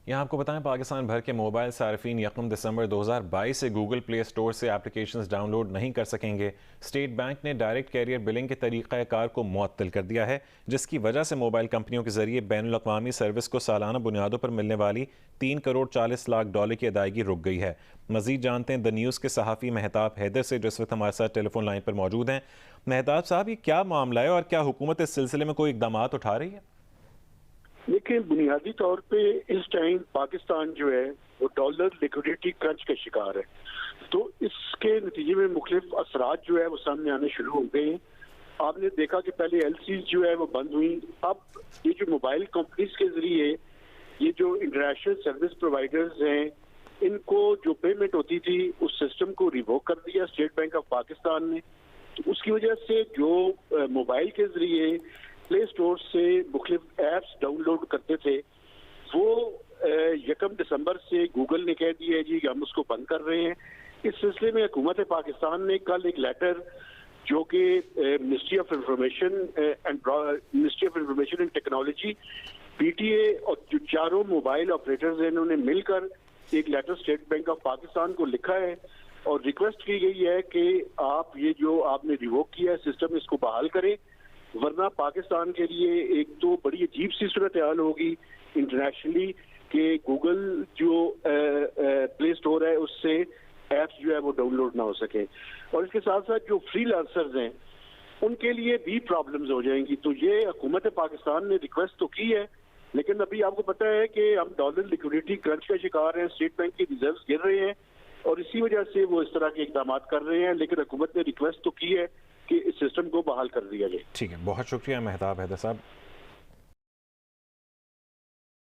यहाँ आपको बताएं, पाकिस्तान भर के मोबाइल सार्फिन 1 दिसंबर 2022 से गूगल प्ले स्टोर से एप्लीकेशंस डाउनलोड नहीं कर सकेंगे। स्टेट बैंक ने डायरेक्ट कैरियर बिलिंग के तरीक़ाकार को मुअत्तल कर दिया है, जिसकी वजह से मोबाइल कंपनियों के जरिए बैनुल-अक़वामी सर्विस को सालाना बुनियादों पर मिलने वाली $3 करोड़ 40 लाख की अदायगी रुक गई है। मजीद जानते हैं द न्यूज़ के सहाफ़ी मेहताब हैदर से, जो इस वक्त हमारे साथ टेलीफोन लाइन पर मौजूद हैं। मेहताब साहब, ये क्या मामला है और क्या हुकूमत इस सिलसिले में कोई इक़दाम उठा रही है? देखिए, बुनियादी तौर पे इस टाइम पाकिस्तान जो है वो डॉलर लिक्विडिटी क्रंच का शिकार है, तो इसके नतीजे में मुख्तलिफ असरात जो है वो सामने आने शुरू हो गए हैं। आपने देखा कि पहले एलसीज जो है वो बंद हुई। अब ये जो मोबाइल कंपनीज के जरिए ये जो इंटरनेशनल सर्विस प्रोवाइडर्स हैं, इनको जो पेमेंट होती थी उस सिस्टम को रिवोक कर दिया स्टेट बैंक ऑफ पाकिस्तान ने। तो उसकी वजह से जो मोबाइल के जरिए प्ले स्टोर से मुख्तलिफ ऐप्स डाउनलोड करते थे, वो 1 दिसंबर से गूगल ने कह दिया है जी हम उसको बंद कर रहे हैं। इस सिलसिले में हुकूमत पाकिस्तान ने कल एक लेटर जो कि ministry of information and technology, PTA और जो चारों मोबाइल ऑपरेटर्स हैं, इन्होंने मिलकर एक letter state bank of Pakistan को लिखा है और रिक्वेस्ट की गई है कि आप ये जो आपने रिवोक किया है सिस्टम, इसको बहाल करें, वरना पाकिस्तान के लिए एक तो बड़ी अजीब सी सूरत हाल होगी इंटरनेशनली कि गूगल जो प्ले स्टोर है उससे ऐप्स जो है वो डाउनलोड ना हो सके, और इसके साथ साथ जो फ्रीलांसर्स हैं उनके लिए भी प्रॉब्लम्स हो जाएंगी। तो ये हुकूमत पाकिस्तान ने रिक्वेस्ट तो की है, लेकिन अभी आपको पता है कि हम डॉलर लिक्विडिटी क्रंच का शिकार हैं, स्टेट बैंक के रिजर्व्स गिर रहे हैं और इसी वजह से वो इस तरह के इकदाम कर रहे हैं। लेकिन हुकूमत ने रिक्वेस्ट तो की है कि इस सिस्टम को बहाल कर दिया जाए। ठीक है, बहुत शुक्रिया मेहताब हैदर साहब।